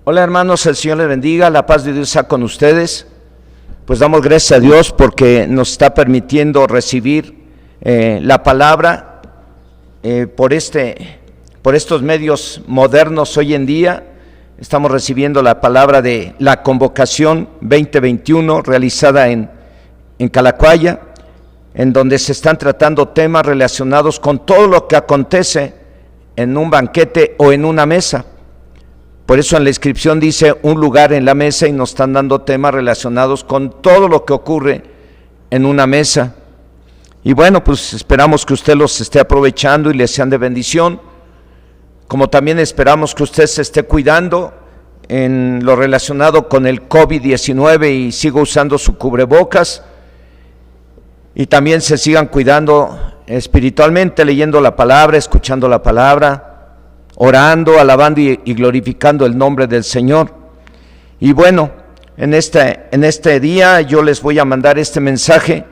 Hola hermanos, el Señor les bendiga, la paz de Dios sea con ustedes. Pues damos gracias a Dios porque nos está permitiendo recibir la palabra por estos medios modernos hoy en día. Estamos recibiendo la palabra de la convocación 2021 realizada en Calacuaya, en donde se están tratando temas relacionados con todo lo que acontece en un banquete o en una mesa. Por eso en la inscripción dice un lugar en la mesa y nos están dando temas relacionados con todo lo que ocurre en una mesa. Y bueno, pues esperamos que usted los esté aprovechando y les sean de bendición, como también esperamos que usted se esté cuidando en lo relacionado con el COVID-19 y siga usando su cubrebocas, y también se sigan cuidando espiritualmente, leyendo la palabra, escuchando la palabra, orando, alabando y glorificando el nombre del Señor. Y bueno, en este día yo les voy a mandar este mensaje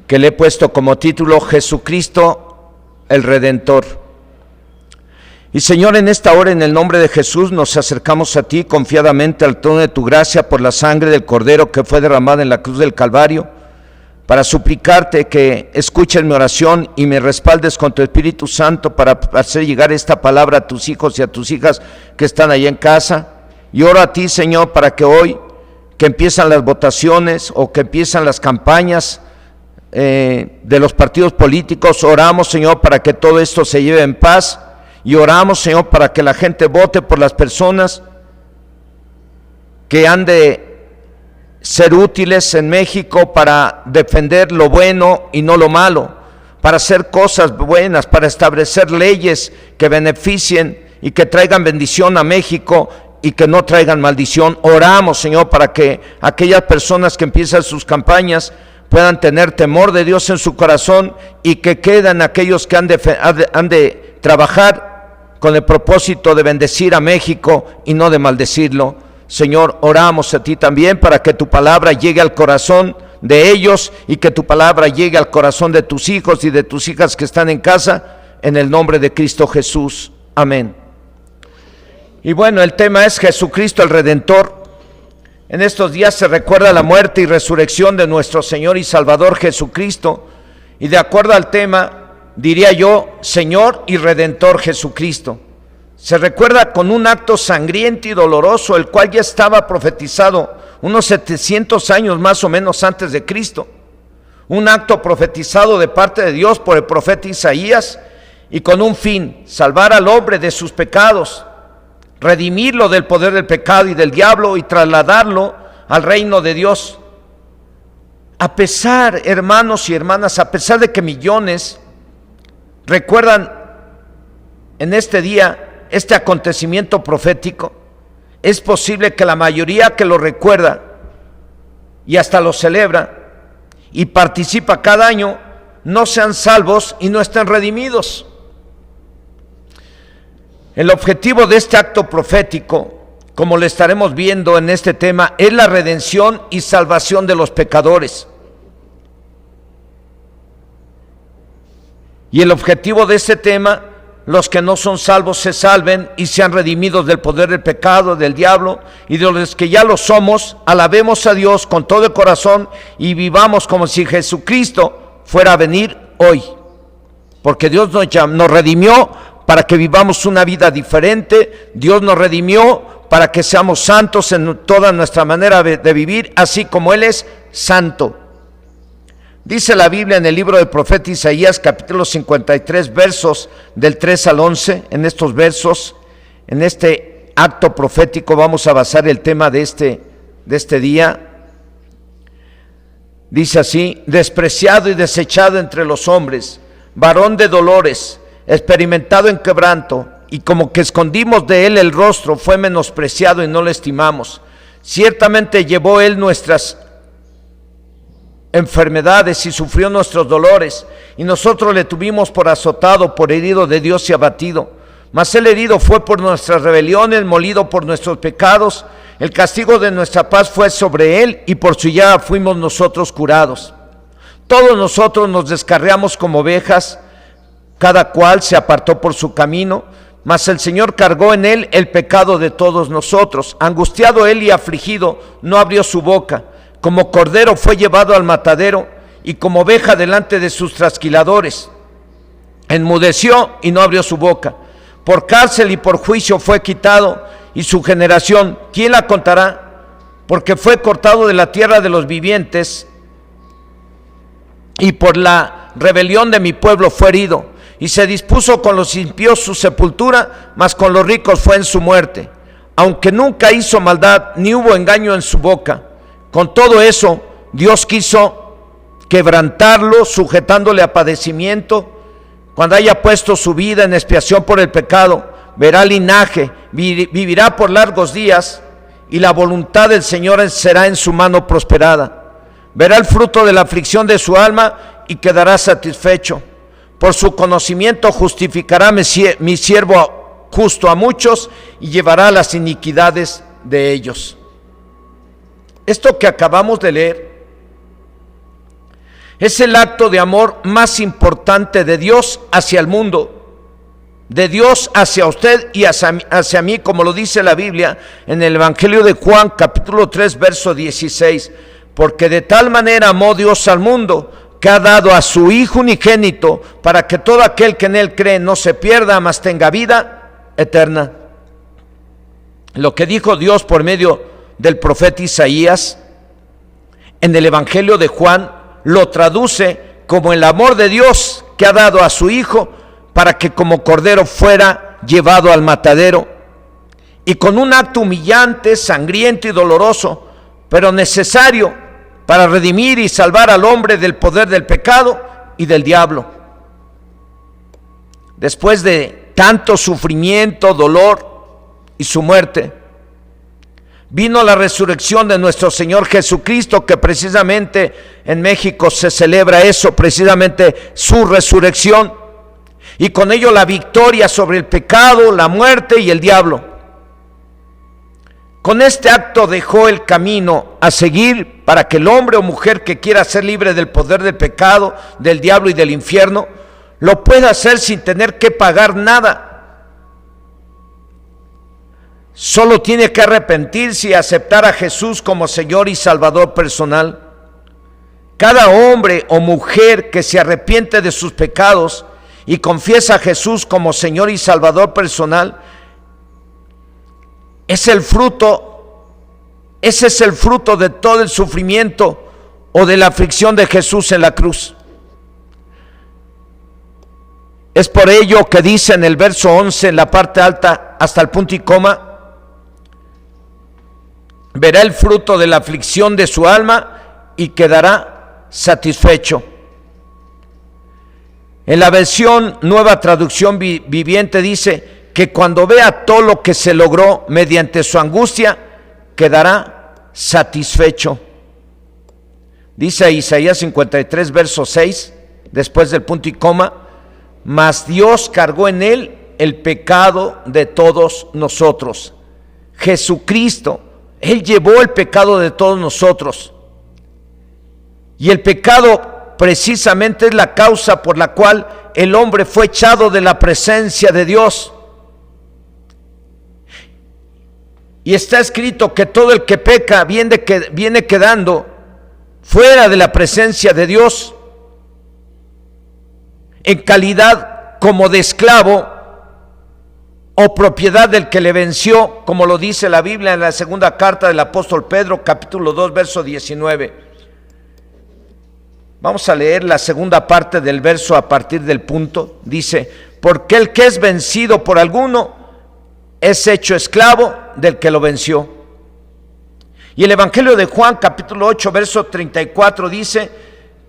que le he puesto como título: Jesucristo el Redentor. Y Señor, en esta hora, en el nombre de Jesús, nos acercamos a ti confiadamente al trono de tu gracia por la sangre del Cordero que fue derramada en la cruz del Calvario, para suplicarte que escuches mi oración y me respaldes con tu Espíritu Santo para hacer llegar esta palabra a tus hijos y a tus hijas que están allá en casa. Y oro a ti, Señor, para que hoy, que empiezan las votaciones o que empiezan las campañas de los partidos políticos, oramos, Señor, para que todo esto se lleve en paz, y oramos, Señor, para que la gente vote por las personas que han de ser útiles en México para defender lo bueno y no lo malo, para hacer cosas buenas, para establecer leyes que beneficien y que traigan bendición a México y que no traigan maldición. Oramos, Señor, para que aquellas personas que empiezan sus campañas puedan tener temor de Dios en su corazón, y que queden aquellos que han de trabajar con el propósito de bendecir a México y no de maldecirlo. Señor, oramos a ti también para que tu palabra llegue al corazón de ellos y que tu palabra llegue al corazón de tus hijos y de tus hijas que están en casa, en el nombre de Cristo Jesús. Amén. Y bueno, el tema es Jesucristo el Redentor. En estos días se recuerda la muerte y resurrección de nuestro Señor y Salvador Jesucristo, y de acuerdo al tema, diría yo, Señor y Redentor Jesucristo. Se recuerda con un acto sangriento y doloroso, el cual ya estaba profetizado unos 700 años más o menos antes de Cristo. Un acto profetizado de parte de Dios por el profeta Isaías, y con un fin: salvar al hombre de sus pecados, redimirlo del poder del pecado y del diablo y trasladarlo al reino de Dios. A pesar, hermanos y hermanas, a pesar de que millones recuerdan en este día este acontecimiento profético, es posible que la mayoría que lo recuerda y hasta lo celebra y participa cada año no sean salvos y no estén redimidos. El objetivo de este acto profético, como lo estaremos viendo en este tema, es la redención y salvación de los pecadores. Y el objetivo de este tema: los que no son salvos se salven y sean redimidos del poder del pecado, del diablo, y de los que ya lo somos, alabemos a Dios con todo el corazón y vivamos como si Jesucristo fuera a venir hoy. Porque Dios nos redimió para que vivamos una vida diferente. Dios nos redimió para que seamos santos en toda nuestra manera de vivir, así como Él es santo. Dice la Biblia en el libro del profeta Isaías, capítulo 53, versos del 3 al 11, en estos versos, en este acto profético vamos a basar el tema de este día. Dice así: despreciado y desechado entre los hombres, varón de dolores, experimentado en quebranto, y como que escondimos de él el rostro, fue menospreciado y no lo estimamos. Ciertamente llevó él nuestras enfermedades y sufrió nuestros dolores, y nosotros le tuvimos por azotado, por herido de Dios y abatido. Mas el herido fue por nuestras rebeliones, molido por nuestros pecados. El castigo de nuestra paz fue sobre él, y por su llaga fuimos nosotros curados. Todos nosotros nos descarriamos como ovejas, cada cual se apartó por su camino, mas el Señor cargó en él el pecado de todos nosotros. Angustiado él y afligido, no abrió su boca. Como cordero fue llevado al matadero, y como oveja delante de sus trasquiladores. Enmudeció y no abrió su boca. Por cárcel y por juicio fue quitado, y su generación, ¿quién la contará? Porque fue cortado de la tierra de los vivientes, y por la rebelión de mi pueblo fue herido. Y se dispuso con los impíos su sepultura, mas con los ricos fue en su muerte. Aunque nunca hizo maldad, ni hubo engaño en su boca. Con todo eso, Dios quiso quebrantarlo, sujetándole a padecimiento. Cuando haya puesto su vida en expiación por el pecado, verá linaje, vivirá por largos días, y la voluntad del Señor será en su mano prosperada. Verá el fruto de la aflicción de su alma y quedará satisfecho. Por su conocimiento justificará mi siervo justo a muchos, y llevará las iniquidades de ellos. Esto que acabamos de leer es el acto de amor más importante de Dios hacia el mundo, de Dios hacia usted y hacia mí, como lo dice la Biblia en el Evangelio de Juan, capítulo 3, verso 16. Porque de tal manera amó Dios al mundo, que ha dado a su Hijo unigénito, para que todo aquel que en él cree no se pierda, mas tenga vida eterna. Lo que dijo Dios por medio del profeta Isaías en el Evangelio de Juan lo traduce como el amor de Dios que ha dado a su Hijo, para que como cordero fuera llevado al matadero, y con un acto humillante, sangriento y doloroso, pero necesario para redimir y salvar al hombre del poder del pecado y del diablo. Después de tanto sufrimiento, dolor y su muerte, vino la resurrección de nuestro Señor Jesucristo, que precisamente en México se celebra eso, precisamente su resurrección, y con ello la victoria sobre el pecado, la muerte y el diablo. Con este acto dejó el camino a seguir para que el hombre o mujer que quiera ser libre del poder del pecado, del diablo y del infierno, lo pueda hacer sin tener que pagar nada. Solo tiene que arrepentirse y aceptar a Jesús como Señor y Salvador personal. Cada hombre o mujer que se arrepiente de sus pecados y confiesa a Jesús como Señor y Salvador personal, ese es el fruto de todo el sufrimiento o de la aflicción de Jesús en la cruz. Es por ello que dice en el verso 11, en la parte alta, hasta el punto y coma: verá el fruto de la aflicción de su alma y quedará satisfecho. En la versión Nueva Traducción Viviente dice que cuando vea todo lo que se logró mediante su angustia, quedará satisfecho. Dice Isaías 53, verso 6, después del punto y coma: mas Dios cargó en él el pecado de todos nosotros. Jesucristo, Él llevó el pecado de todos nosotros. Y el pecado precisamente es la causa por la cual el hombre fue echado de la presencia de Dios. Y está escrito que todo el que peca viene quedando fuera de la presencia de Dios, en calidad como de esclavo o propiedad del que le venció, como lo dice la Biblia en la segunda carta del apóstol Pedro, capítulo 2, verso 19. Vamos a leer la segunda parte del verso a partir del punto. Dice: porque el que es vencido por alguno es hecho esclavo del que lo venció. Y el Evangelio de Juan, capítulo 8, verso 34, dice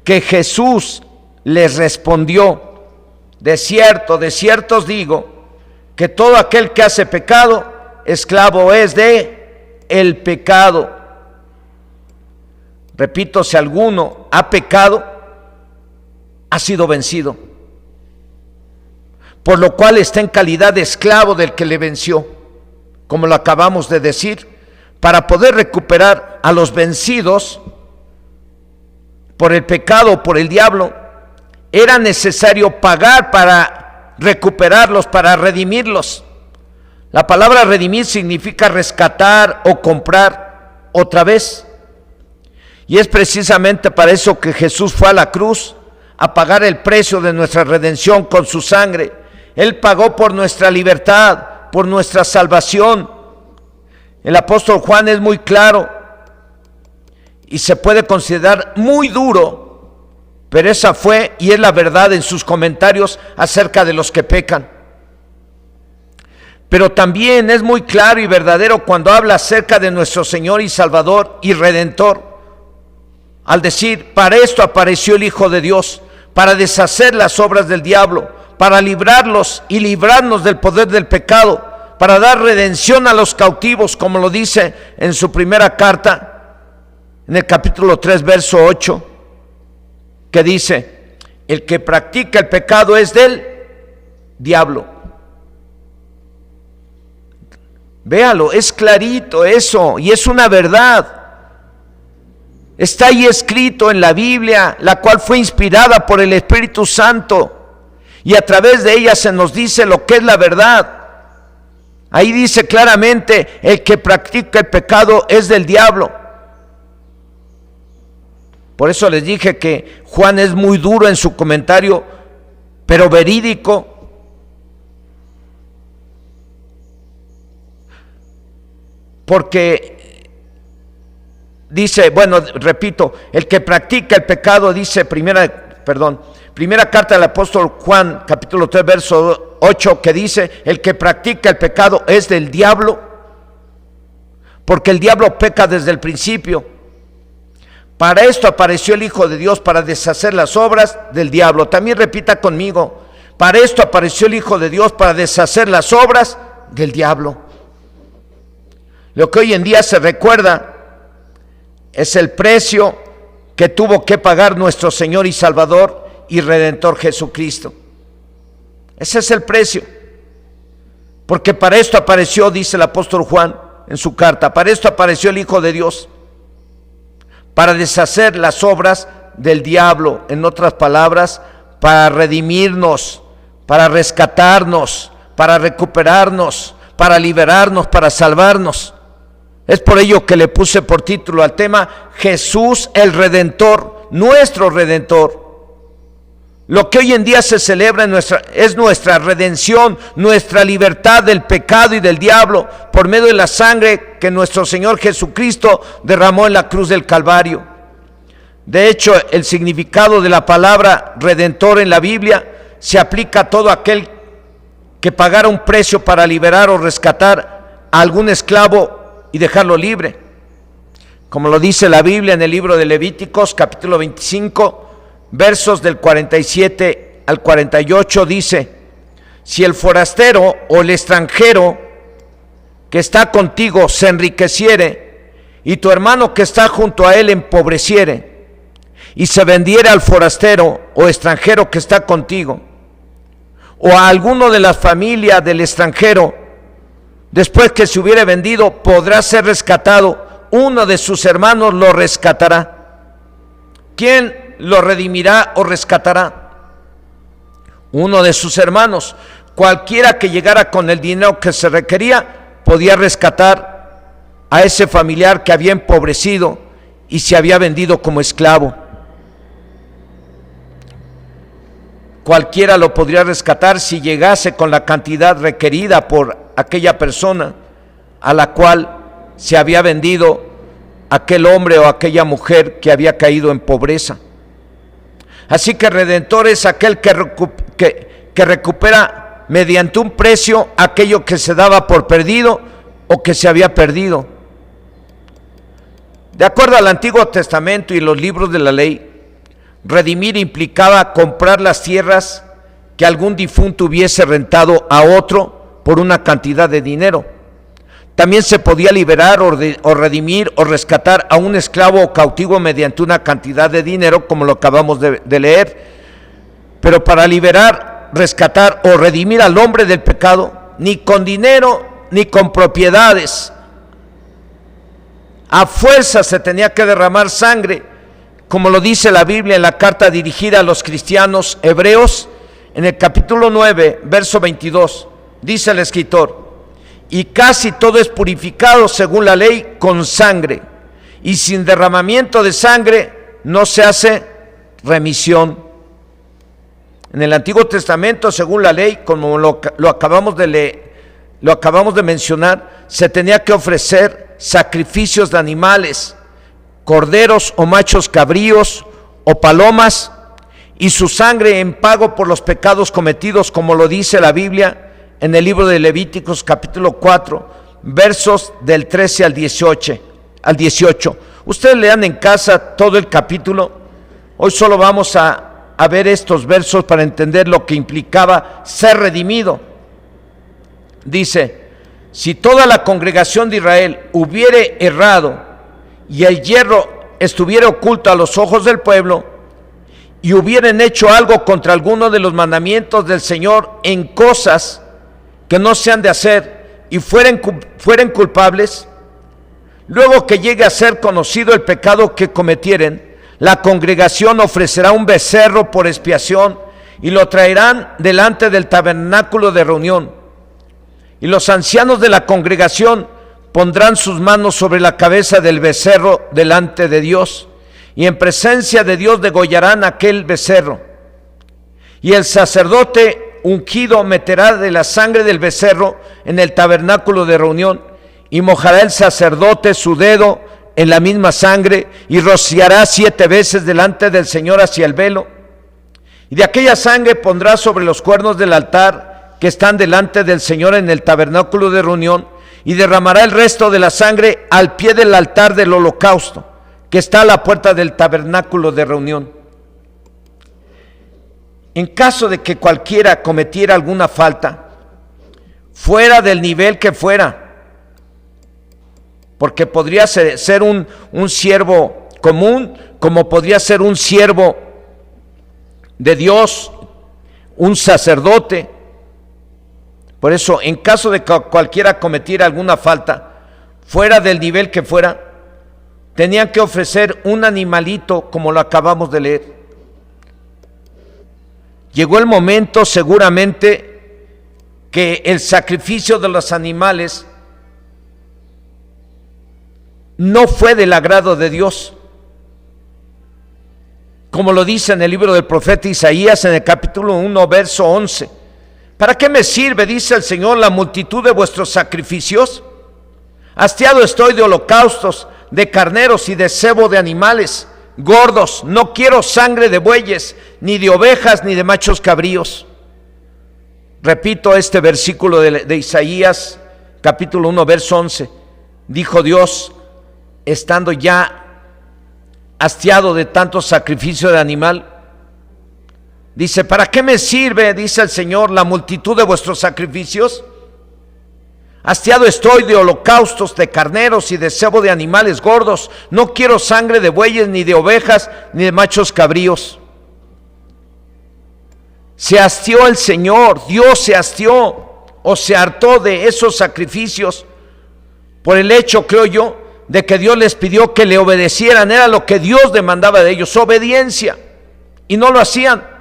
que Jesús les respondió: de cierto os digo, que todo aquel que hace pecado, esclavo es de el pecado. Repito, si alguno ha pecado, ha sido vencido, por lo cual está en calidad de esclavo del que le venció, como lo acabamos de decir. Para poder recuperar a los vencidos por el pecado o por el diablo, era necesario pagar para recuperarlos, para redimirlos. La palabra redimir significa rescatar o comprar otra vez. Y es precisamente para eso que Jesús fue a la cruz, a pagar el precio de nuestra redención con su sangre. Él pagó por nuestra libertad, por nuestra salvación. El apóstol Juan es muy claro y se puede considerar muy duro, pero esa fue y es la verdad en sus comentarios acerca de los que pecan. Pero también es muy claro y verdadero cuando habla acerca de nuestro Señor y Salvador y Redentor, al decir: para esto apareció el Hijo de Dios, para deshacer las obras del diablo, para librarlos y librarnos del poder del pecado, para dar redención a los cautivos, como lo dice en su primera carta, en el capítulo 3, verso 8, que dice: el que practica el pecado es del diablo. Véalo, es clarito eso, y es una verdad. Está ahí escrito en la Biblia, la cual fue inspirada por el Espíritu Santo, y a través de ella se nos dice lo que es la verdad. Ahí dice claramente: el que practica el pecado es del diablo. Por eso les dije que Juan es muy duro en su comentario, pero verídico. Porque dice, bueno, repito, el que practica el pecado, dice primera carta del apóstol Juan, capítulo 3, verso 8, que dice: el que practica el pecado es del diablo, porque el diablo peca desde el principio. Para esto apareció el Hijo de Dios, para deshacer las obras del diablo. También repita conmigo: para esto apareció el Hijo de Dios, para deshacer las obras del diablo. Lo que hoy en día se recuerda es el precio que tuvo que pagar nuestro Señor y Salvador y Redentor Jesucristo. Ese es el precio. Porque para esto apareció, dice el apóstol Juan en su carta, para esto apareció el Hijo de Dios, para deshacer las obras del diablo. En otras palabras, para redimirnos, para rescatarnos, para recuperarnos, para liberarnos, para salvarnos. Es por ello que le puse por título al tema: Jesús el Redentor, nuestro Redentor. Lo que hoy en día se celebra es nuestra redención, nuestra libertad del pecado y del diablo, por medio de la sangre que nuestro Señor Jesucristo derramó en la cruz del Calvario. De hecho, el significado de la palabra redentor en la Biblia se aplica a todo aquel que pagara un precio para liberar o rescatar a algún esclavo y dejarlo libre. Como lo dice la Biblia en el libro de Levíticos, capítulo 25, versos del 47 al 48, dice: si el forastero o el extranjero que está contigo se enriqueciere, y tu hermano que está junto a él empobreciere, y se vendiere al forastero o extranjero que está contigo, o a alguno de la familia del extranjero, después que se hubiere vendido, podrá ser rescatado, uno de sus hermanos lo rescatará. ¿Quién lo redimirá o rescatará? Uno de sus hermanos. Cualquiera que llegara con el dinero que se requería, podía rescatar a ese familiar que había empobrecido y se había vendido como esclavo. Cualquiera lo podría rescatar si llegase con la cantidad requerida por aquella persona a la cual se había vendido aquel hombre o aquella mujer que había caído en pobreza. Así que Redentor es aquel que recupera mediante un precio aquello que se daba por perdido o que se había perdido. De acuerdo al Antiguo Testamento y los libros de la ley, redimir implicaba comprar las tierras que algún difunto hubiese rentado a otro por una cantidad de dinero. También se podía liberar o redimir o rescatar a un esclavo o cautivo mediante una cantidad de dinero, como lo acabamos de leer. Pero para liberar, rescatar o redimir al hombre del pecado, ni con dinero ni con propiedades, a fuerza se tenía que derramar sangre, como lo dice la Biblia en la carta dirigida a los cristianos hebreos, en el capítulo 9, verso 22, dice el escritor: y casi todo es purificado según la ley con sangre, y sin derramamiento de sangre no se hace remisión. En el Antiguo Testamento, según la ley, como lo acabamos de leer, lo acabamos de mencionar, se tenía que ofrecer sacrificios de animales, corderos o machos cabríos o palomas, y su sangre en pago por los pecados cometidos, como lo dice la Biblia en el libro de Levíticos capítulo 4, versos del 13 al 18. Ustedes lean en casa todo el capítulo. Hoy solo vamos a ver estos versos para entender lo que implicaba ser redimido. Dice: si toda la congregación de Israel hubiere errado y el yerro estuviera oculto a los ojos del pueblo, y hubieran hecho algo contra alguno de los mandamientos del Señor en cosas que no se han de hacer, y fueren culpables, luego que llegue a ser conocido el pecado que cometieren, la congregación ofrecerá un becerro por expiación y lo traerán delante del tabernáculo de reunión. Y los ancianos de la congregación pondrán sus manos sobre la cabeza del becerro delante de Dios, y en presencia de Dios degollarán aquel becerro. Y el sacerdote ungido meterá de la sangre del becerro en el tabernáculo de reunión, y mojará el sacerdote su dedo en la misma sangre, y rociará 7 veces delante del Señor hacia el velo. Y de aquella sangre pondrá sobre los cuernos del altar que están delante del Señor en el tabernáculo de reunión, y derramará el resto de la sangre al pie del altar del holocausto, que está a la puerta del tabernáculo de reunión. En caso de que cualquiera cometiera alguna falta, fuera del nivel que fuera, porque podría ser un siervo común, como podría ser un siervo de Dios, un sacerdote. Por eso, en caso de que cualquiera cometiera alguna falta, fuera del nivel que fuera, tenían que ofrecer un animalito, como lo acabamos de leer. Llegó el momento seguramente que el sacrificio de los animales no fue del agrado de Dios, como lo dice en el libro del profeta Isaías en el capítulo 1, verso 11. ¿Para qué me sirve, dice el Señor, la multitud de vuestros sacrificios? Hastiado estoy de holocaustos, de carneros y de cebo de animales gordos. No quiero sangre de bueyes, ni de ovejas, ni de machos cabríos. Repito este versículo de Isaías, capítulo 1, verso 11. Dijo Dios, estando ya hastiado de tanto sacrificio de animal, dice: ¿para qué me sirve, dice el Señor, la multitud de vuestros sacrificios? Hastiado estoy de holocaustos, de carneros y de cebo de animales gordos. No quiero sangre de bueyes, ni de ovejas, ni de machos cabríos. Se hastió el Señor, Dios se hastió o se hartó de esos sacrificios por el hecho, creo yo, de que Dios les pidió que le obedecieran. Era lo que Dios demandaba de ellos, obediencia, y no lo hacían.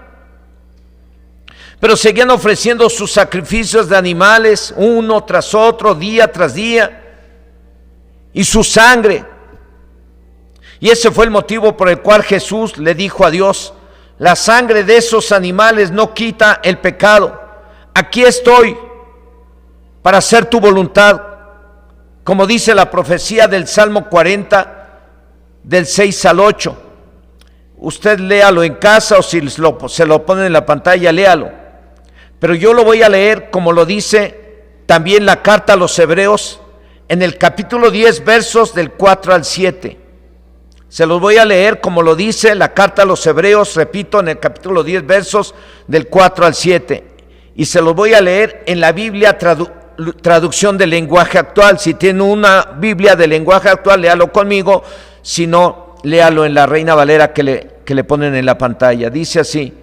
Pero seguían ofreciendo sus sacrificios de animales, uno tras otro, día tras día, y su sangre. Y ese fue el motivo por el cual Jesús le dijo a Dios: la sangre de esos animales no quita el pecado. Aquí estoy para hacer tu voluntad, como dice la profecía del Salmo 40, del 6 al 8. Usted léalo en casa, o si se lo ponen en la pantalla, léalo. Pero yo lo voy a leer como lo dice también la carta a los Hebreos en el capítulo 10, versos del 4 al 7. Se los voy a leer como lo dice la carta a los Hebreos, repito, en el capítulo 10, versos del 4 al 7. Y se los voy a leer en la Biblia traducción del lenguaje actual. Si tiene una Biblia de lenguaje actual, léalo conmigo. Si no, léalo en la Reina Valera que le ponen en la pantalla. Dice así: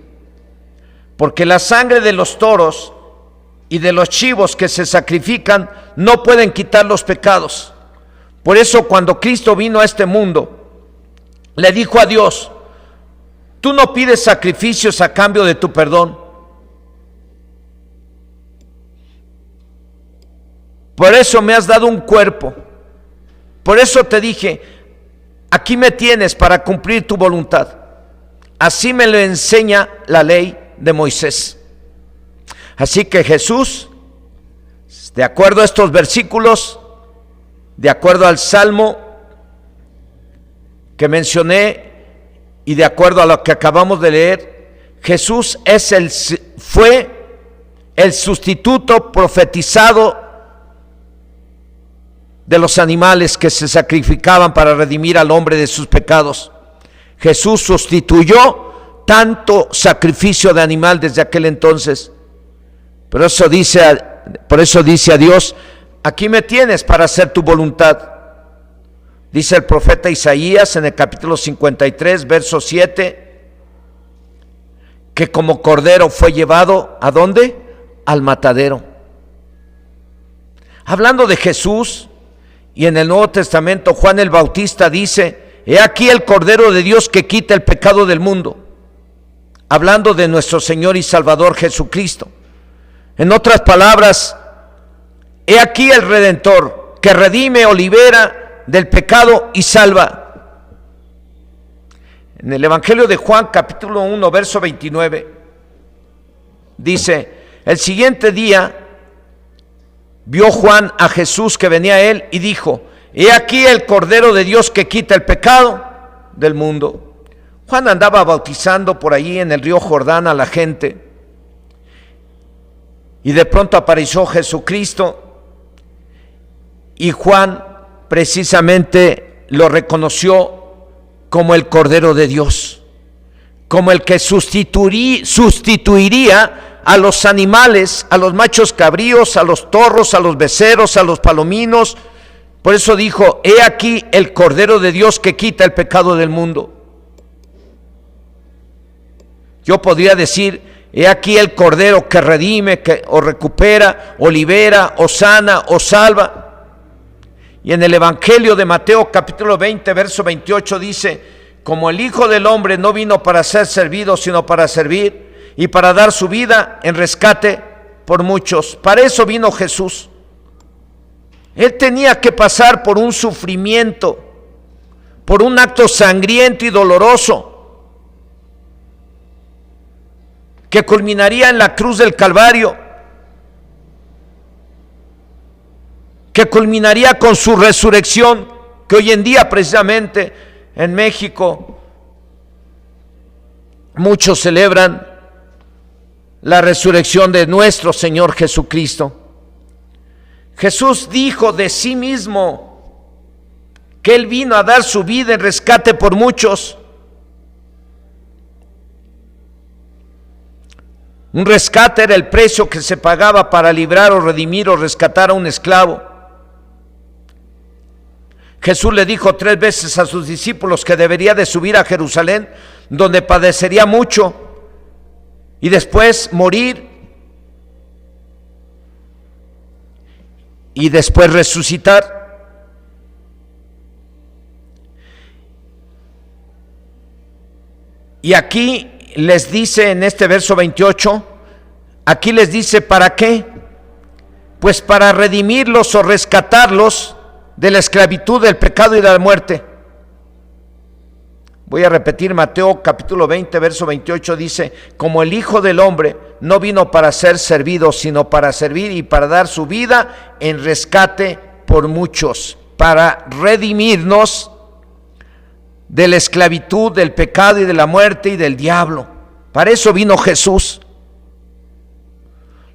porque la sangre de los toros y de los chivos que se sacrifican no pueden quitar los pecados. Por eso, cuando Cristo vino a este mundo, le dijo a Dios: tú no pides sacrificios a cambio de tu perdón, Por eso me has dado un cuerpo. Por eso te dije, aquí me tienes para cumplir tu voluntad. Así me lo enseña la ley de Moisés. Así que Jesús, de acuerdo a estos versículos, de acuerdo al Salmo que mencioné y de acuerdo a lo que acabamos de leer, Jesús fue el sustituto profetizado de los animales que se sacrificaban para redimir al hombre de sus pecados. Jesús sustituyó tanto sacrificio de animal desde aquel entonces. Por eso dice a Dios, aquí me tienes para hacer tu voluntad. Dice el profeta Isaías en el capítulo 53, verso 7, que como cordero fue llevado, ¿a dónde? Al matadero. Hablando de Jesús, y en el Nuevo Testamento Juan el Bautista dice, he aquí el Cordero de Dios que quita el pecado del mundo. Hablando de nuestro Señor y Salvador Jesucristo. En otras palabras, he aquí el Redentor que redime o libera del pecado y salva. En el Evangelio de Juan, capítulo 1, verso 29, dice, el siguiente día vio Juan a Jesús que venía a él y dijo, he aquí el Cordero de Dios que quita el pecado del mundo. Juan andaba bautizando por allí en el río Jordán a la gente y de pronto apareció Jesucristo y Juan precisamente lo reconoció como el Cordero de Dios, como el que sustituiría a los animales, a los machos cabríos, a los torros, a los becerros, a los palominos. Por eso dijo, he aquí el Cordero de Dios que quita el pecado del mundo. Yo podría decir, he aquí el Cordero que redime, o recupera, o libera, o sana, o salva. Y en el Evangelio de Mateo capítulo 20, verso 28 dice, como el Hijo del Hombre no vino para ser servido, sino para servir, y para dar su vida en rescate por muchos. Para eso vino Jesús. Él tenía que pasar por un sufrimiento, por un acto sangriento y doloroso, que culminaría en la cruz del Calvario, que culminaría con su resurrección, que hoy en día precisamente en México muchos celebran la resurrección de nuestro Señor Jesucristo. Jesús dijo de sí mismo que Él vino a dar su vida en rescate por muchos. Un rescate era el precio que se pagaba para librar o redimir o rescatar a un esclavo. Jesús le dijo 3 veces a sus discípulos que debería de subir a Jerusalén, donde padecería mucho, y después morir, y después resucitar. Y aquí les dice en este verso 28, aquí les dice, ¿para qué? Pues para redimirlos o rescatarlos de la esclavitud, del pecado y de la muerte. Voy a repetir, Mateo capítulo 20, verso 28 dice, como el Hijo del Hombre no vino para ser servido, sino para servir y para dar su vida en rescate por muchos, para redimirnos de la esclavitud, del pecado y de la muerte y del diablo. Para eso vino Jesús.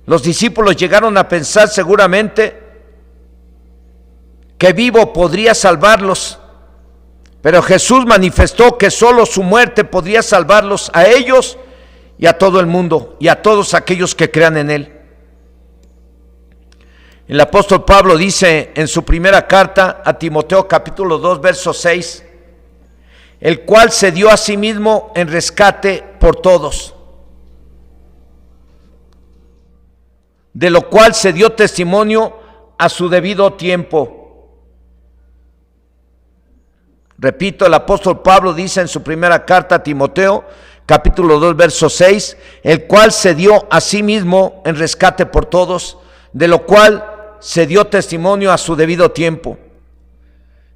Los discípulos llegaron a pensar seguramente que vivo podría salvarlos, pero Jesús manifestó que solo su muerte podría salvarlos a ellos y a todo el mundo y a todos aquellos que crean en Él. El apóstol Pablo dice en su primera carta a Timoteo capítulo 2 verso 6, el cual se dio a sí mismo en rescate por todos, de lo cual se dio testimonio a su debido tiempo. Repito, el apóstol Pablo dice en su primera carta a Timoteo, capítulo 2, verso 6, el cual se dio a sí mismo en rescate por todos, de lo cual se dio testimonio a su debido tiempo.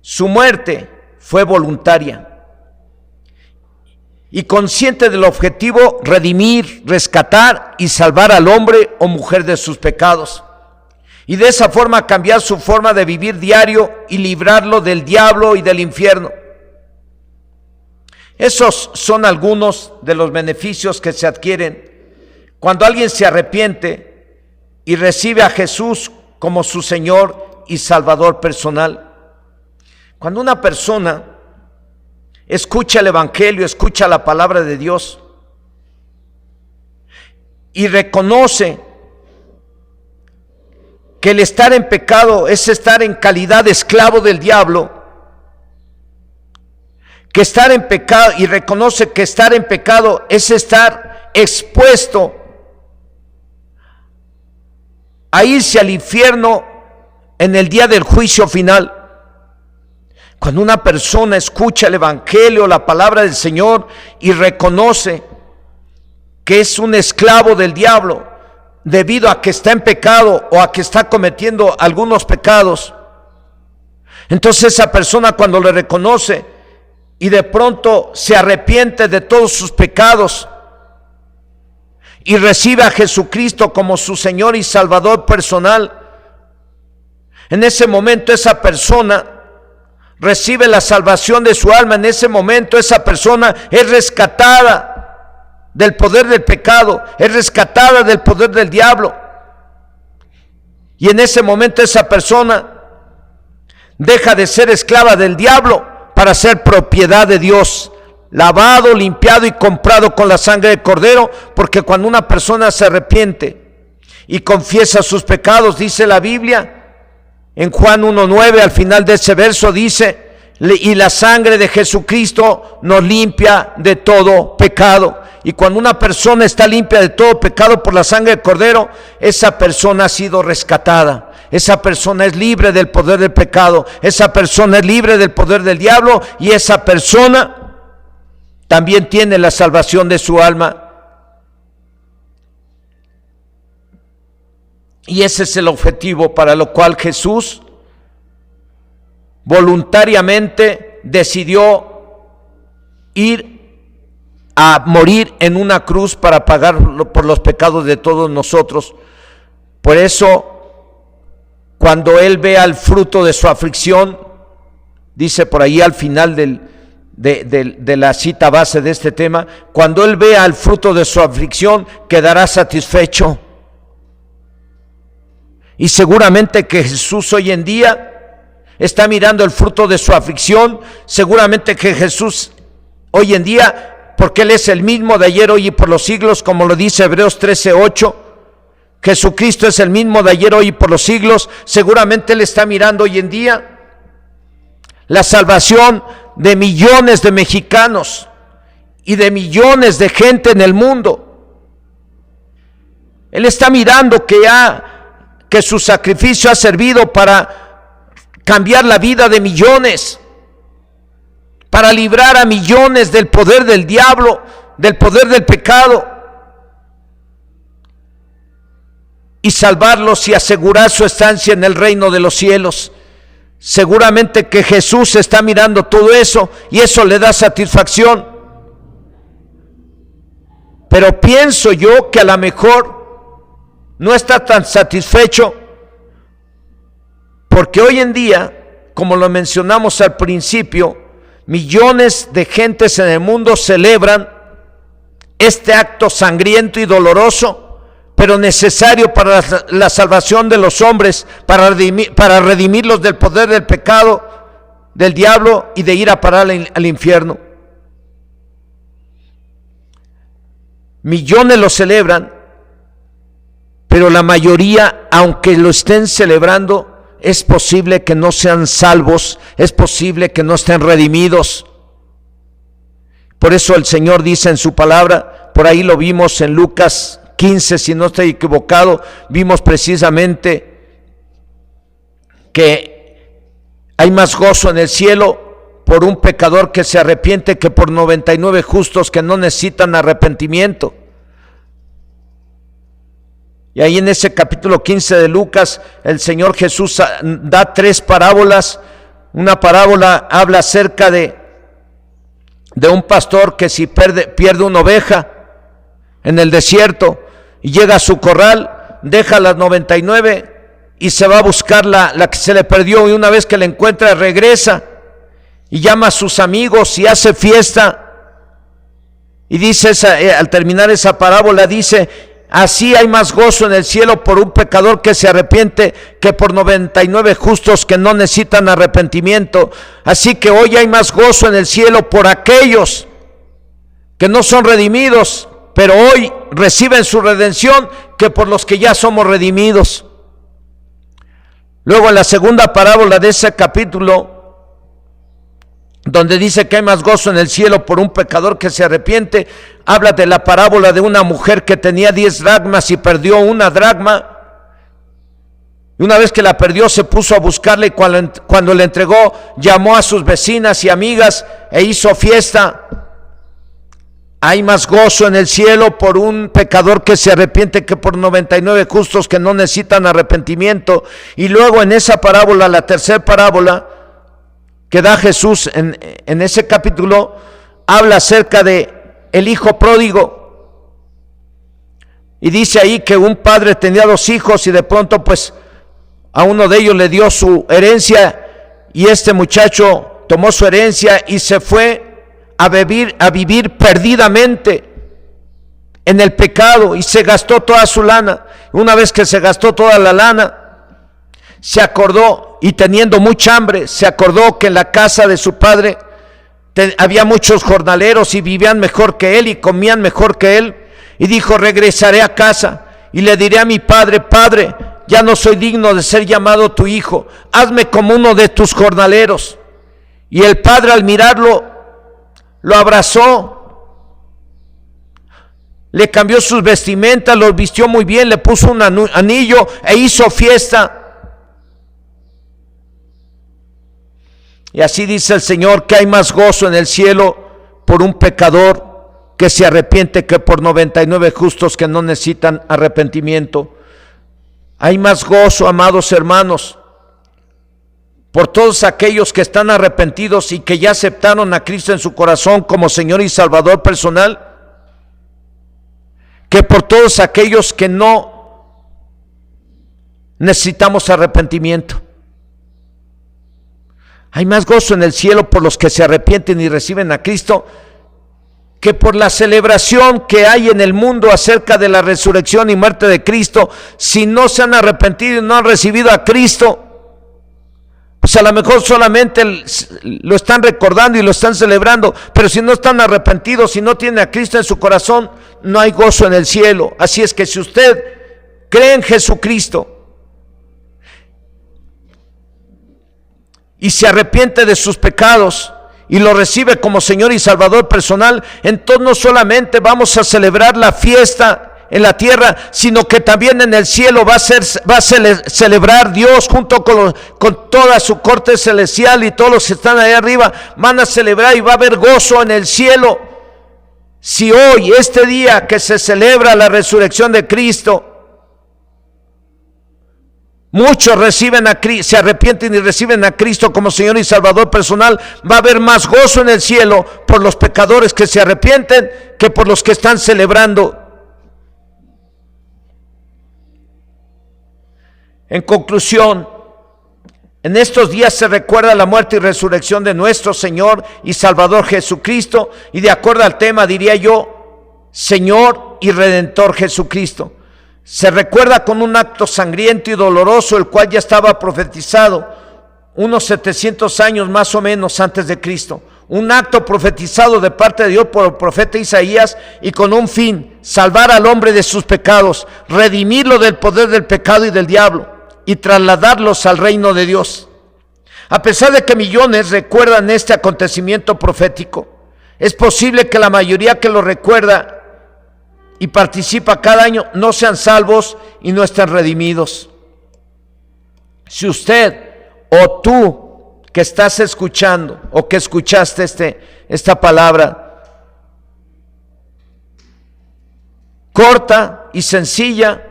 Su muerte fue voluntaria y consciente del objetivo redimir, rescatar y salvar al hombre o mujer de sus pecados, y de esa forma cambiar su forma de vivir diario y librarlo del diablo y del infierno. Esos son algunos de los beneficios que se adquieren cuando alguien se arrepiente y recibe a Jesús como su Señor y Salvador personal. Cuando una persona escucha el Evangelio, escucha la palabra de Dios y reconoce que el estar en pecado es estar en calidad de esclavo del diablo, que estar en pecado, y reconoce que estar en pecado es estar expuesto a irse al infierno en el día del juicio final. Cuando una persona escucha el Evangelio, la palabra del Señor, y reconoce que es un esclavo del diablo debido a que está en pecado o a que está cometiendo algunos pecados, entonces esa persona, cuando le reconoce y de pronto se arrepiente de todos sus pecados y recibe a Jesucristo como su Señor y Salvador personal, en ese momento esa persona recibe la salvación de su alma. En ese momento esa persona es rescatada del poder del pecado, es rescatada del poder del diablo, y en ese momento esa persona deja de ser esclava del diablo para ser propiedad de Dios, lavado, limpiado y comprado con la sangre del Cordero. Porque cuando una persona se arrepiente y confiesa sus pecados, dice la Biblia en Juan 1:9, al final de ese verso dice: y la sangre de Jesucristo nos limpia de todo pecado. Y cuando una persona está limpia de todo pecado por la sangre del Cordero, esa persona ha sido rescatada. Esa persona es libre del poder del pecado, esa persona es libre del poder del diablo, y esa persona también tiene la salvación de su alma. Y ese es el objetivo para lo cual Jesús voluntariamente decidió ir a morir en una cruz para pagar por los pecados de todos nosotros. Por eso, cuando Él vea el fruto de su aflicción, dice por ahí al final de la cita base de este tema, cuando Él vea el fruto de su aflicción, quedará satisfecho. Y seguramente que Jesús hoy en día está mirando el fruto de su aflicción. Seguramente que Jesús hoy en día, porque Él es el mismo de ayer, hoy y por los siglos, como lo dice Hebreos 13:8, Jesucristo es el mismo de ayer, hoy y por los siglos. Seguramente Él está mirando hoy en día la salvación de millones de mexicanos y de millones de gente en el mundo. Él está mirando que su sacrificio ha servido para cambiar la vida de millones, para librar a millones del poder del diablo, del poder del pecado, y salvarlos y asegurar su estancia en el reino de los cielos. Seguramente que Jesús está mirando todo eso y eso le da satisfacción. Pero pienso yo que a lo mejor no está tan satisfecho, porque hoy en día, como lo mencionamos al principio, millones de gentes en el mundo celebran este acto sangriento y doloroso, pero necesario para la salvación de los hombres, para redimirlos del poder del pecado, del diablo y de ir a parar al infierno. Millones lo celebran, pero la mayoría, aunque lo estén celebrando, es posible que no sean salvos, es posible que no estén redimidos. Por eso el Señor dice en su palabra, por ahí lo vimos en Lucas 15, si no estoy equivocado, vimos precisamente que hay más gozo en el cielo por un pecador que se arrepiente que por 99 justos que no necesitan arrepentimiento. Y ahí en ese capítulo 15 de Lucas, el Señor Jesús da 3 parábolas. Una parábola habla acerca de un pastor que si pierde una oveja en el desierto y llega a su corral, deja las 99 y se va a buscar la que se le perdió, y una vez que la encuentra regresa y llama a sus amigos y hace fiesta. Y dice al terminar esa parábola, dice: así hay más gozo en el cielo por un pecador que se arrepiente que por 99 justos que no necesitan arrepentimiento. Así que hoy hay más gozo en el cielo por aquellos que no son redimidos, pero hoy reciben su redención, que por los que ya somos redimidos. Luego en la segunda parábola de ese capítulo, donde dice que hay más gozo en el cielo por un pecador que se arrepiente, habla de la parábola de una mujer que tenía 10 dracmas y perdió una dracma. Y una vez que la perdió, se puso a buscarla, y cuando la entregó, llamó a sus vecinas y amigas e hizo fiesta. Hay más gozo en el cielo por un pecador que se arrepiente que por 99 justos que no necesitan arrepentimiento. Y luego en esa parábola, la tercera parábola que da Jesús en ese capítulo, habla acerca de el hijo pródigo. Y dice ahí que un padre tenía 2 hijos y de pronto pues a uno de ellos le dio su herencia, y este muchacho tomó su herencia y se fue a vivir perdidamente en el pecado, y se gastó toda su lana. Una vez que se gastó toda la lana, se acordó, y teniendo mucha hambre, se acordó que en la casa de su padre había muchos jornaleros y vivían mejor que él y comían mejor que él, y dijo: regresaré a casa y le diré a mi padre: Padre, ya no soy digno de ser llamado tu hijo, hazme como uno de tus jornaleros. Y el padre, al mirarlo, lo abrazó, le cambió sus vestimentas, lo vistió muy bien, le puso un anillo e hizo fiesta. Y así dice el Señor que hay más gozo en el cielo por un pecador que se arrepiente que por 99 justos que no necesitan arrepentimiento. Hay más gozo, amados hermanos, por todos aquellos que están arrepentidos y que ya aceptaron a Cristo en su corazón como Señor y Salvador personal, que por todos aquellos que no necesitamos arrepentimiento. Hay más gozo en el cielo por los que se arrepienten y reciben a Cristo que por la celebración que hay en el mundo acerca de la resurrección y muerte de Cristo. Si no se han arrepentido y no han recibido a Cristo, pues a lo mejor solamente lo están recordando y lo están celebrando, pero si no están arrepentidos, si no tienen a Cristo en su corazón, no hay gozo en el cielo. Así es que si usted cree en Jesucristo y se arrepiente de sus pecados y lo recibe como Señor y Salvador personal, entonces no solamente vamos a celebrar la fiesta en la tierra, sino que también en el cielo va a celebrar Dios junto con toda su corte celestial, y todos los que están ahí arriba van a celebrar, y va a haber gozo en el cielo. Si hoy, este día que se celebra la resurrección de Cristo, muchos se arrepienten y reciben a Cristo como Señor y Salvador personal, va a haber más gozo en el cielo por los pecadores que se arrepienten que por los que están celebrando. En conclusión, en estos días se recuerda la muerte y resurrección de nuestro Señor y Salvador Jesucristo, y de acuerdo al tema diría yo, Señor y Redentor Jesucristo. Se recuerda con un acto sangriento y doloroso, el cual ya estaba profetizado unos 700 años más o menos antes de Cristo. Un acto profetizado de parte de Dios por el profeta Isaías, y con un fin: salvar al hombre de sus pecados, redimirlo del poder del pecado y del diablo, y trasladarlos al reino de Dios. A pesar de que millones recuerdan este acontecimiento profético, es posible que la mayoría que lo recuerda y participa cada año no sean salvos y no estén redimidos. Si usted o tú que estás escuchando o que escuchaste esta palabra corta y sencilla,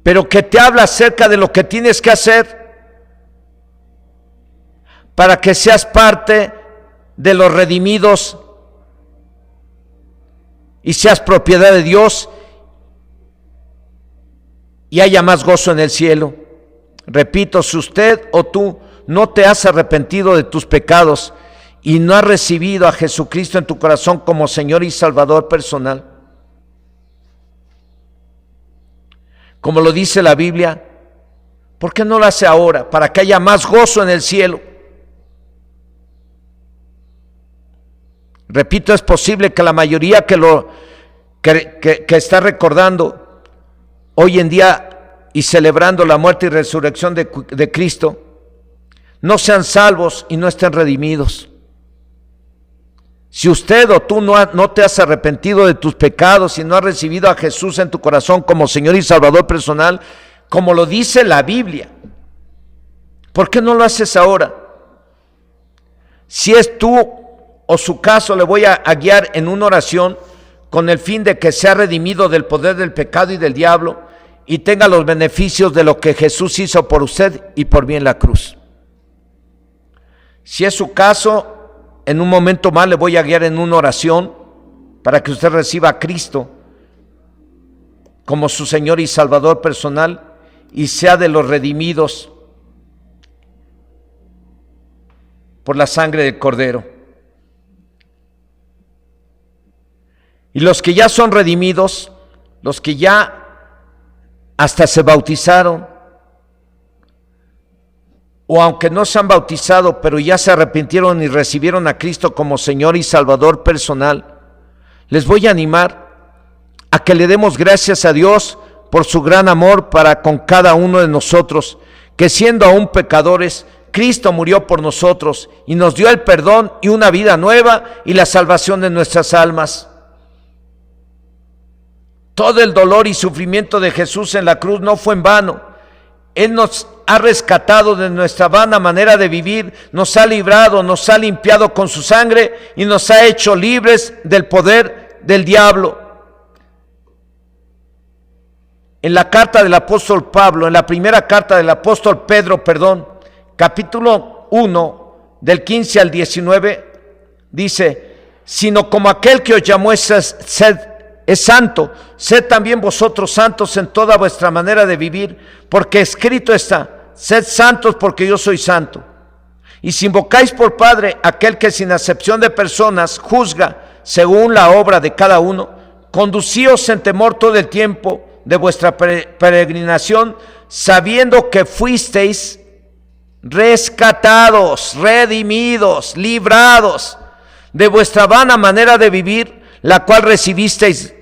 pero que te habla acerca de lo que tienes que hacer para que seas parte de los redimidos y seas propiedad de Dios y haya más gozo en el cielo. Repito, si usted o tú no te has arrepentido de tus pecados y no has recibido a Jesucristo en tu corazón como Señor y Salvador personal, como lo dice la Biblia, ¿por qué no lo hace ahora? Para que haya más gozo en el cielo. Repito, es posible que la mayoría que está recordando hoy en día y celebrando la muerte y resurrección de Cristo, no sean salvos y no estén redimidos. Si usted o tú no te has arrepentido de tus pecados y no has recibido a Jesús en tu corazón como Señor y Salvador personal, como lo dice la Biblia, ¿por qué no lo haces ahora? Si es tú o su caso, le voy a guiar en una oración con el fin de que sea redimido del poder del pecado y del diablo y tenga los beneficios de lo que Jesús hizo por usted y por mí en la cruz. Si es su caso, en un momento más le voy a guiar en una oración para que usted reciba a Cristo como su Señor y Salvador personal y sea de los redimidos por la sangre del Cordero. Y los que ya son redimidos, los que ya hasta se bautizaron, o aunque no se han bautizado, pero ya se arrepintieron y recibieron a Cristo como Señor y Salvador personal, les voy a animar a que le demos gracias a Dios por su gran amor para con cada uno de nosotros, que siendo aún pecadores, Cristo murió por nosotros y nos dio el perdón y una vida nueva y la salvación de nuestras almas. Todo el dolor y sufrimiento de Jesús en la cruz no fue en vano. Él nos ha rescatado de nuestra vana manera de vivir, nos ha librado, nos ha limpiado con su sangre y nos ha hecho libres del poder del diablo. En la carta del apóstol Pablo, en la primera carta del apóstol Pedro, capítulo 1, del 15 al 19, dice: sino como aquel que os llamó es santo, sed también vosotros santos en toda vuestra manera de vivir, porque escrito está: sed santos porque yo soy santo. Y si invocáis por Padre aquel que sin acepción de personas juzga según la obra de cada uno, conducíos en temor todo el tiempo de vuestra peregrinación, sabiendo que fuisteis rescatados, redimidos, librados de vuestra vana manera de vivir, la cual recibisteis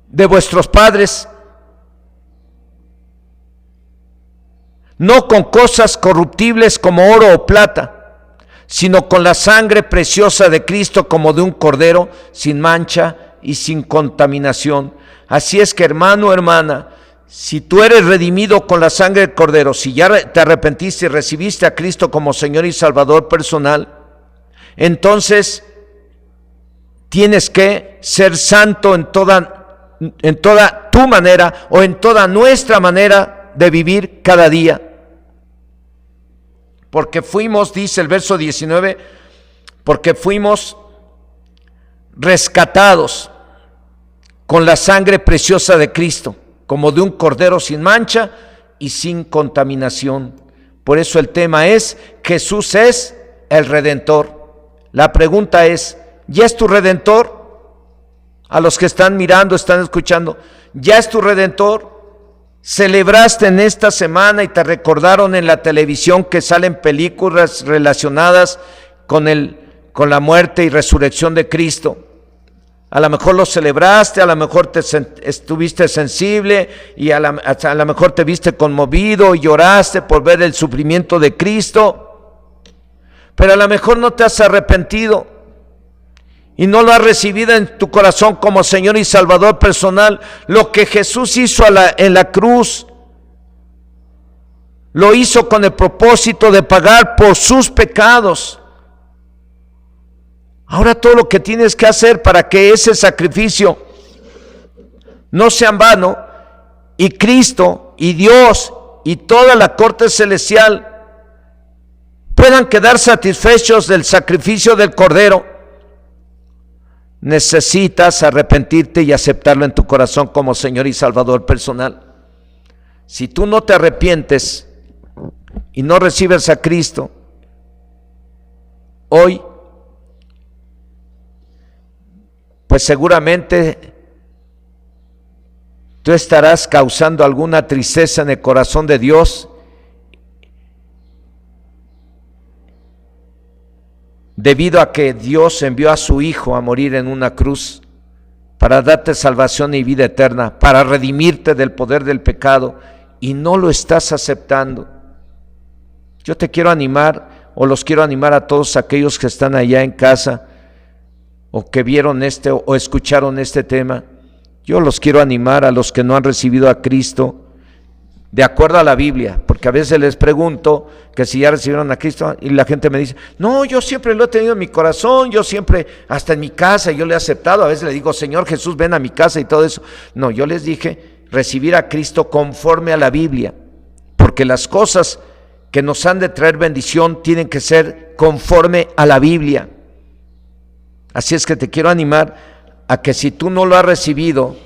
de vuestros padres, no con cosas corruptibles como oro o plata, sino con la sangre preciosa de Cristo, como de un cordero, sin mancha y sin contaminación. Así es que, hermano, hermana, si tú eres redimido con la sangre del Cordero, si ya te arrepentiste y recibiste a Cristo como Señor y Salvador personal, entonces tienes que ser santo en toda tu manera o en toda nuestra manera de vivir cada día. Porque fuimos, dice el verso 19, porque fuimos rescatados con la sangre preciosa de Cristo, como de un cordero sin mancha y sin contaminación. Por eso el tema es: Jesús es el Redentor. La pregunta es: ¿ya es tu Redentor? A los que están mirando, están escuchando, ¿ya es tu Redentor? ¿Celebraste en esta semana y te recordaron en la televisión que salen películas relacionadas con la muerte y resurrección de Cristo? A lo mejor lo celebraste, a lo mejor estuviste sensible y a lo mejor te viste conmovido y lloraste por ver el sufrimiento de Cristo, pero a lo mejor no te has arrepentido y no lo has recibido en tu corazón como Señor y Salvador personal. Lo que Jesús hizo en la cruz, lo hizo con el propósito de pagar por sus pecados. Ahora todo lo que tienes que hacer para que ese sacrificio no sea en vano, y Cristo y Dios y toda la corte celestial puedan quedar satisfechos del sacrificio del Cordero, necesitas arrepentirte y aceptarlo en tu corazón como Señor y Salvador personal. Si tú no te arrepientes y no recibes a Cristo hoy, pues seguramente tú estarás causando alguna tristeza en el corazón de Dios, debido a que Dios envió a su Hijo a morir en una cruz para darte salvación y vida eterna, para redimirte del poder del pecado, y no lo estás aceptando. Yo te quiero animar, o los quiero animar a todos aquellos que están allá en casa, o que vieron o escucharon este tema. Yo los quiero animar a los que no han recibido a Cristo, de acuerdo a la Biblia, porque a veces les pregunto que si ya recibieron a Cristo, y la gente me dice, no, yo siempre lo he tenido en mi corazón, yo siempre, hasta en mi casa, yo le he aceptado. A veces le digo, Señor Jesús, ven a mi casa y todo eso. No, yo les dije, recibir a Cristo conforme a la Biblia, porque las cosas que nos han de traer bendición tienen que ser conforme a la Biblia. Así es que te quiero animar a que si tú no lo has recibido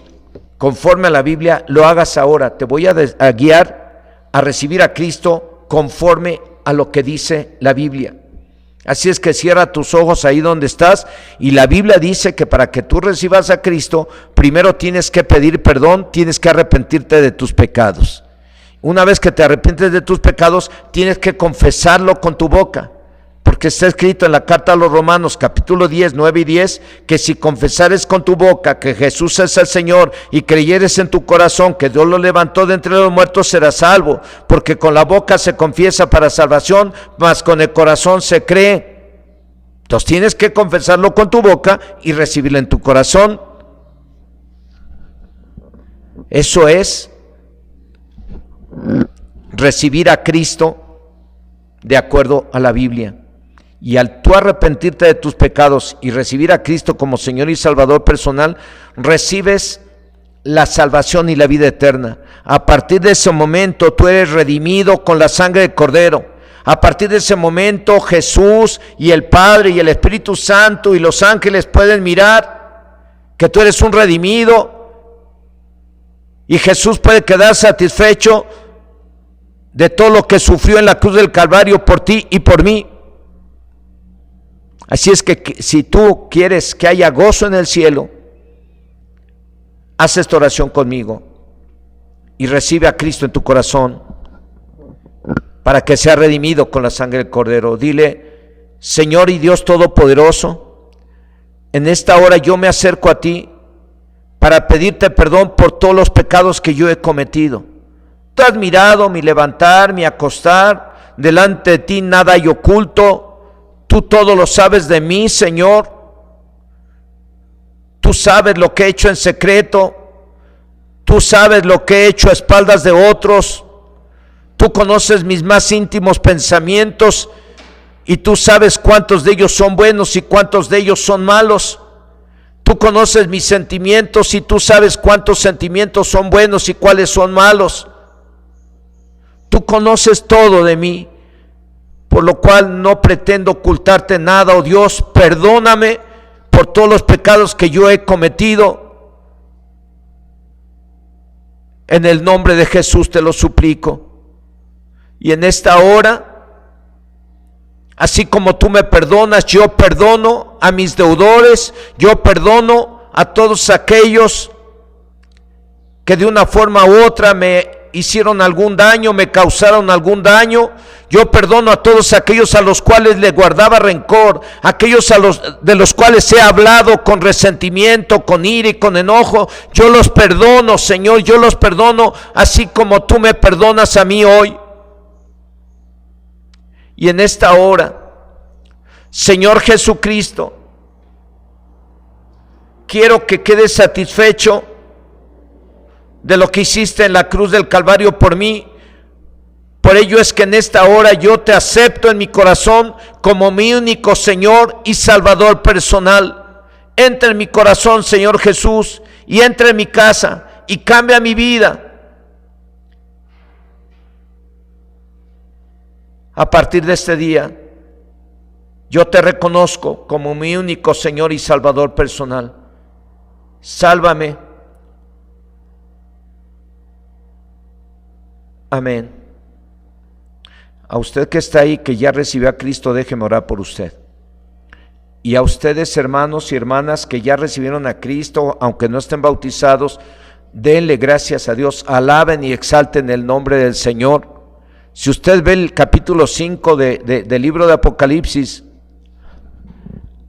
conforme a la Biblia, lo hagas ahora. Te voy a guiar a recibir a Cristo conforme a lo que dice la Biblia. Así es que cierra tus ojos ahí donde estás, y la Biblia dice que para que tú recibas a Cristo, primero tienes que pedir perdón, tienes que arrepentirte de tus pecados. Una vez que te arrepientes de tus pecados, tienes que confesarlo con tu boca, porque está escrito en la carta a los Romanos, capítulo 10, 9 y 10, que si confesares con tu boca que Jesús es el Señor y creyeres en tu corazón que Dios lo levantó de entre los muertos, serás salvo, porque con la boca se confiesa para salvación, mas con el corazón se cree. Entonces tienes que confesarlo con tu boca y recibirlo en tu corazón. Eso es recibir a Cristo de acuerdo a la Biblia. Y al tú arrepentirte de tus pecados y recibir a Cristo como Señor y Salvador personal, recibes la salvación y la vida eterna. A partir de ese momento tú eres redimido con la sangre del Cordero. A partir de ese momento Jesús y el Padre y el Espíritu Santo y los ángeles pueden mirar que tú eres un redimido, y Jesús puede quedar satisfecho de todo lo que sufrió en la cruz del Calvario por ti y por mí. Así es que si tú quieres que haya gozo en el cielo, haz esta oración conmigo y recibe a Cristo en tu corazón para que sea redimido con la sangre del Cordero. Dile: Señor y Dios Todopoderoso, en esta hora yo me acerco a ti para pedirte perdón por todos los pecados que yo he cometido. Tú has mirado mi levantar, mi acostar, delante de ti nada hay oculto. Tú todo lo sabes de mí, Señor. Tú sabes lo que he hecho en secreto. Tú sabes lo que he hecho a espaldas de otros. Tú conoces mis más íntimos pensamientos, y tú sabes cuántos de ellos son buenos y cuántos de ellos son malos. Tú conoces mis sentimientos, y tú sabes cuántos sentimientos son buenos y cuáles son malos. Tú conoces todo de mí, por lo cual no pretendo ocultarte nada. Oh Dios, perdóname por todos los pecados que yo he cometido. En el nombre de Jesús te lo suplico. Y en esta hora, así como tú me perdonas, yo perdono a mis deudores, yo perdono a todos aquellos que de una forma u otra me hicieron algún daño, me causaron algún daño. Yo perdono a todos aquellos a los cuales le guardaba rencor, aquellos de los cuales he hablado con resentimiento, con ira y con enojo. Yo los perdono, Señor, yo los perdono, así como tú me perdonas a mí hoy. Y en esta hora, Señor Jesucristo, quiero que quedes satisfecho de lo que hiciste en la cruz del Calvario por mí. Por ello es que en esta hora yo te acepto en mi corazón como mi único Señor y Salvador personal. Entra en mi corazón, Señor Jesús, y entra en mi casa, y cambia mi vida. A partir de este día, yo te reconozco como mi único Señor y Salvador personal. Sálvame. Amén. A usted que está ahí, que ya recibió a Cristo, déjeme orar por usted. Y a ustedes, hermanos y hermanas, que ya recibieron a Cristo, aunque no estén bautizados, denle gracias a Dios, alaben y exalten el nombre del Señor. Si usted ve el capítulo 5 del libro de Apocalipsis,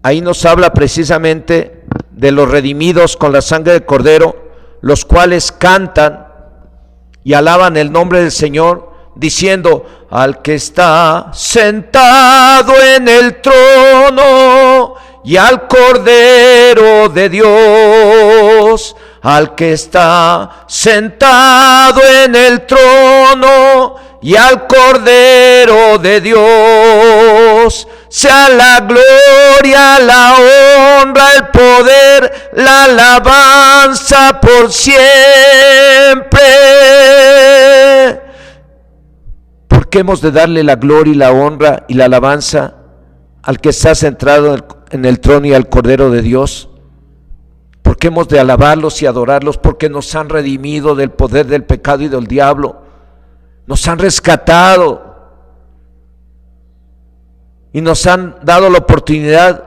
ahí nos habla precisamente de los redimidos con la sangre del Cordero, los cuales cantan y alaban el nombre del Señor, diciendo: al que está sentado en el trono y al Cordero de Dios, al que está sentado en el trono y al Cordero de Dios, sea la gloria, la honra, el poder, la alabanza por siempre. ¿Por qué hemos de darle la gloria y la honra y la alabanza al que está centrado en el trono y al Cordero de Dios? ¿Por qué hemos de alabarlos y adorarlos? Porque nos han redimido del poder del pecado y del diablo. Nos han rescatado y nos han dado la oportunidad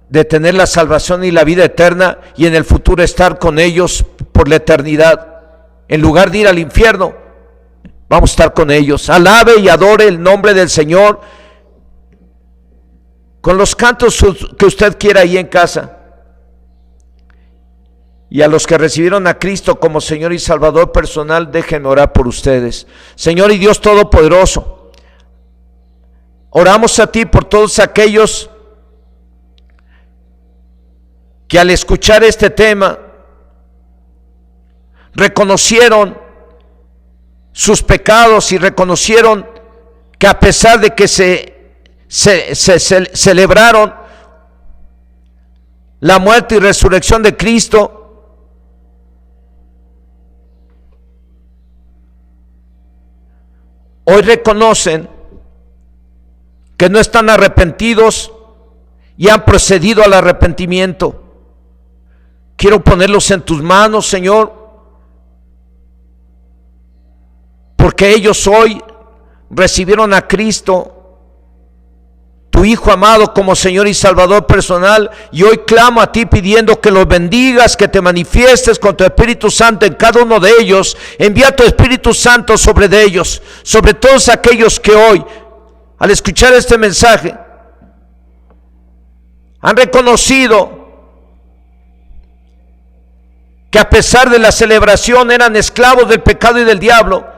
de tener la salvación y la vida eterna, y en el futuro estar con ellos por la eternidad. En lugar de ir al infierno, vamos a estar con ellos. Alabe y adore el nombre del Señor con los cantos que usted quiera ahí en casa. Y a los que recibieron a Cristo como Señor y Salvador personal, déjenme orar por ustedes. Señor y Dios Todopoderoso, oramos a ti por todos aquellos que al escuchar este tema reconocieron sus pecados y reconocieron que a pesar de que se celebraron la muerte y resurrección de Cristo, hoy reconocen que no están arrepentidos y han procedido al arrepentimiento. Quiero ponerlos en tus manos, Señor, porque ellos hoy recibieron a Cristo, tu Hijo amado, como Señor y Salvador personal, y hoy clamo a ti pidiendo que los bendigas, que te manifiestes con tu Espíritu Santo en cada uno de ellos. Envía tu Espíritu Santo sobre de ellos, sobre todos aquellos que hoy, al escuchar este mensaje, han reconocido que a pesar de la celebración eran esclavos del pecado y del diablo,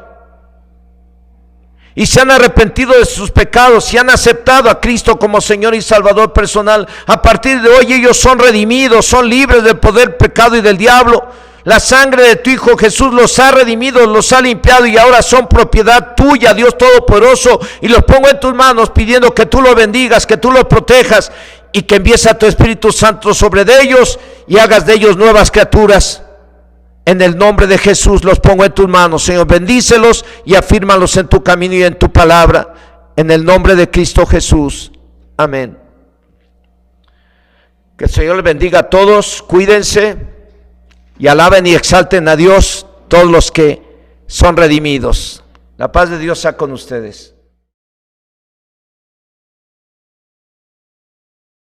y se han arrepentido de sus pecados y han aceptado a Cristo como Señor y Salvador personal. A partir de hoy ellos son redimidos, son libres del poder, pecado y del diablo. La sangre de tu Hijo Jesús los ha redimido, los ha limpiado y ahora son propiedad tuya, Dios Todopoderoso. Y los pongo en tus manos pidiendo que tú los bendigas, que tú los protejas y que envíes a tu Espíritu Santo sobre de ellos y hagas de ellos nuevas criaturas. En el nombre de Jesús los pongo en tus manos, Señor. Bendícelos y afírmalos en tu camino y en tu palabra. En el nombre de Cristo Jesús. Amén. Que el Señor les bendiga a todos. Cuídense y alaben y exalten a Dios todos los que son redimidos. La paz de Dios sea con ustedes.